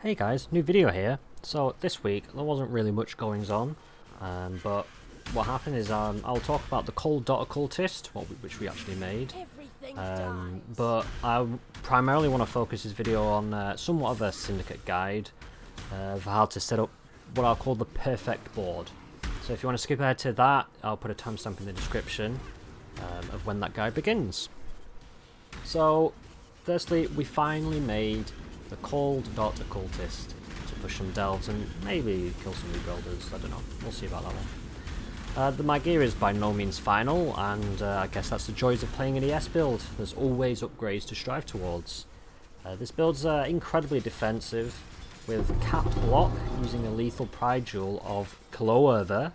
Hey guys, new video here. So this week there wasn't really much goings on, but what happened is I'll talk about the Cold Dot Occultist, which we actually made. But I primarily want to focus this video on somewhat of a Syndicate guide of how to set up what I'll call the perfect board. So if you want to skip ahead to that, I'll put a timestamp in the description of when that guide begins. So firstly, we finally made the Cold Dot Occultist to push some delves and maybe kill some rebuilders. I don't know. We'll see about that one. My gear is by no means final, and I guess that's the joys of playing an ES build. There's always upgrades to strive towards. This build's incredibly defensive, with capped block using a lethal pride jewel of Clover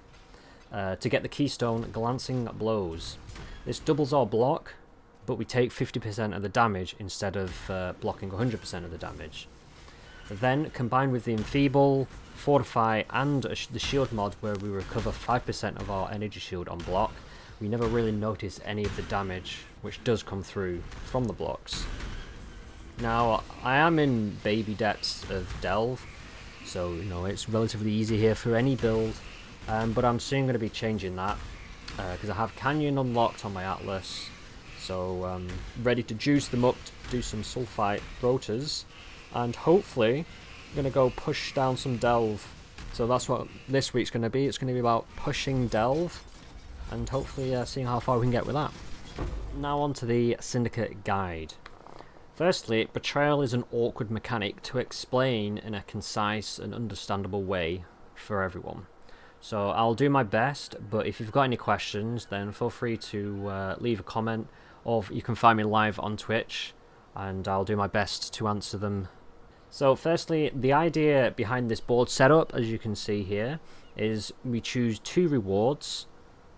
to get the keystone Glancing Blows. This doubles our block, but we take 50% of the damage instead of blocking 100% of the damage. Then, combined with the Enfeeble, Fortify, and the shield mod where we recover 5% of our energy shield on block, we never really notice any of the damage which does come through from the blocks. Now, I am in baby depths of delve, so you know it's relatively easy here for any build, but I'm soon going to be changing that because I have Canyon unlocked on my Atlas. So ready to juice them up to do some sulfite rotors, and hopefully I'm going to go push down some delve. So that's what this week's going to be. It's going to be about pushing delve and hopefully seeing how far we can get with that. Now on to the Syndicate guide. Firstly, Betrayal is an awkward mechanic to explain in a concise and understandable way for everyone. So I'll do my best, but if you've got any questions then feel free to leave a comment, or you can find me live on Twitch and I'll do my best to answer them. So firstly, the idea behind this board setup, as you can see here, is we choose 2 rewards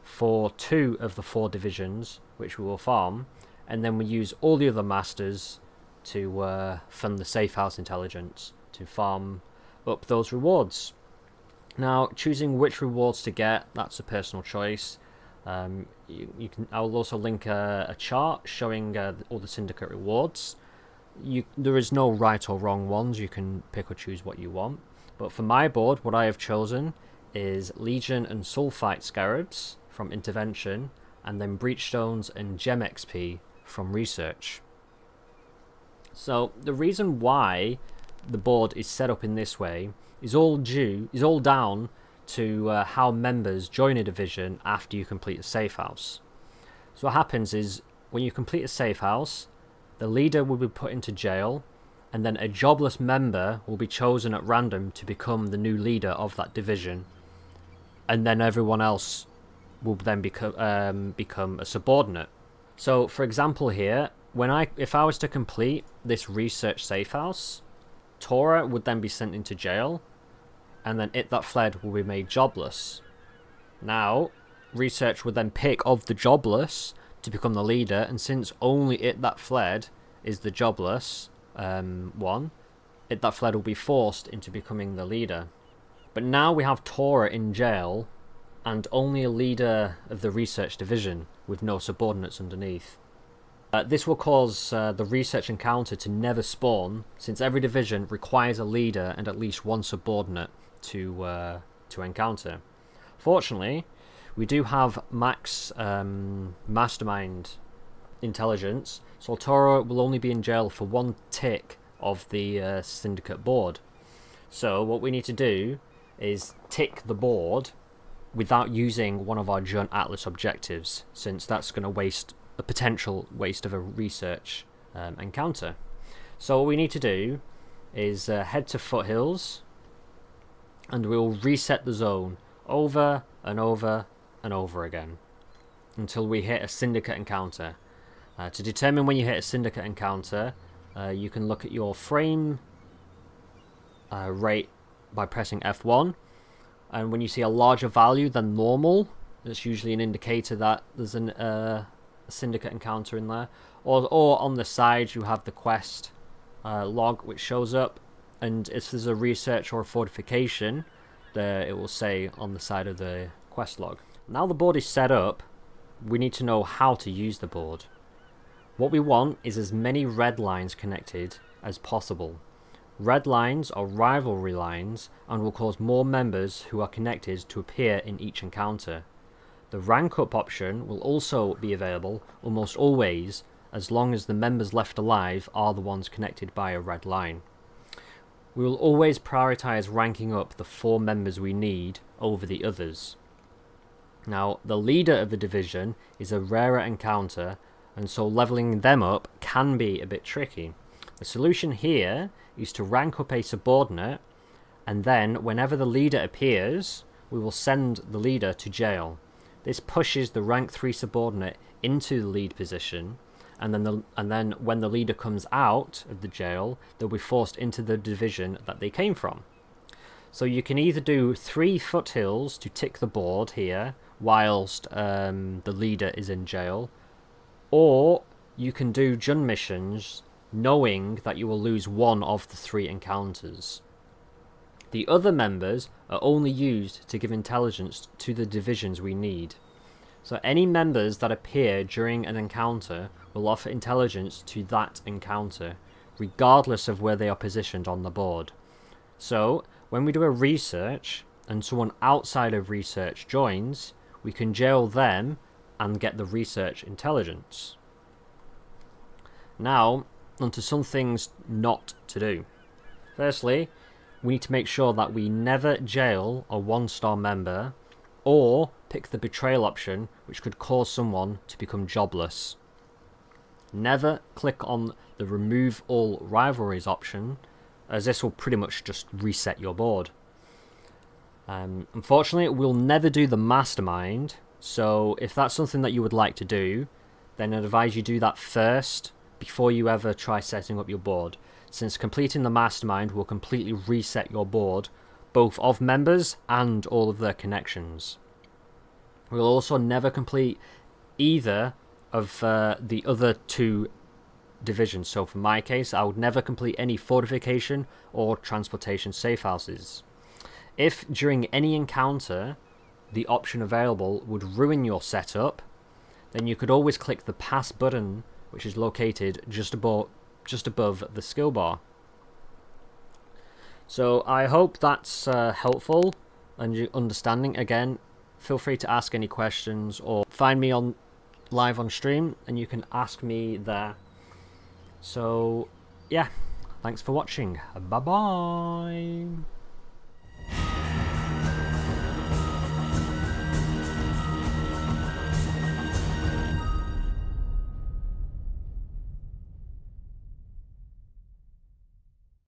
for 2 of the 4 divisions which we will farm, and then we use all the other masters to fund the safe house intelligence to farm up those rewards. Now, choosing which rewards to get, that's a personal choice. I will also link a chart showing all the Syndicate rewards. There is no right or wrong ones. You can pick or choose what you want. But for my board, what I have chosen is Legion and Sulfite Scarabs from Intervention, and then Breachstones and Gem XP from Research. So the reason why the board is set up in this way is all down to how members join a division after you complete a safe house. So what happens is, when you complete a safe house, the leader will be put into jail, and then a jobless member will be chosen at random to become the new leader of that division, and then everyone else will then become a subordinate. So for example here, if I was to complete this research safe house, Tora would then be sent into jail, and then that fled will be made jobless. Now, Research would then pick of the jobless to become the leader, and since only that fled is the jobless one, that fled will be forced into becoming the leader. But now we have Tora in jail, and only a leader of the Research division with no subordinates underneath. This will cause the Research encounter to never spawn, since every division requires a leader and at least one subordinate to encounter. Fortunately, we do have max mastermind intelligence, so Tora will only be in jail for 1 tick of the Syndicate board. So what we need to do is tick the board without using one of our Joint Atlas objectives, since that's going to waste a potential waste of a Research encounter. So what we need to do is head to Foothills, and we'll reset the zone over and over and over again until we hit a Syndicate encounter. To determine when you hit a Syndicate encounter, you can look at your frame rate by pressing F1, and when you see a larger value than normal, that's usually an indicator that there's a Syndicate encounter in there, or on the side you have the quest log which shows up, and if there's a research or a fortification, it will say on the side of the quest log. Now the board is set up, we need to know how to use the board. What we want is as many red lines connected as possible. Red lines are rivalry lines and will cause more members who are connected to appear in each encounter. The rank up option will also be available almost always, as long as the members left alive are the ones connected by a red line. We will always prioritise ranking up the 4 members we need over the others. Now, the leader of the division is a rarer encounter, and so levelling them up can be a bit tricky. The solution here is to rank up a subordinate, and then whenever the leader appears, we will send the leader to jail. This pushes the rank 3 subordinate into the lead position, and then when the leader comes out of the jail, they'll be forced into the division that they came from. So you can either do 3 foothills to tick the board here whilst the leader is in jail, or you can do Jun missions knowing that you will lose 1 of the 3 encounters. The other members are only used to give intelligence to the divisions we need. So any members that appear during an encounter will offer intelligence to that encounter, regardless of where they are positioned on the board. So when we do a research and someone outside of research joins, we can jail them and get the research intelligence. Now, onto some things not to do. Firstly, we need to make sure that we never jail a 1-star member or pick the betrayal option, which could cause someone to become jobless. Never click on the remove all rivalries option, as this will pretty much just reset your board. Unfortunately, we'll never do the mastermind, so if that's something that you would like to do, then I'd advise you do that first before you ever try setting up your board, since completing the mastermind will completely reset your board, both of members and all of their connections. We'll also never complete either of the other 2 divisions. So for my case, I would never complete any fortification or transportation safe houses. If during any encounter the option available would ruin your setup, then you could always click the pass button, which is located just above the skill bar. So I hope that's helpful and you understanding. Again, feel free to ask any questions or find me live on stream and you can ask me there. So yeah, thanks for watching. Bye bye.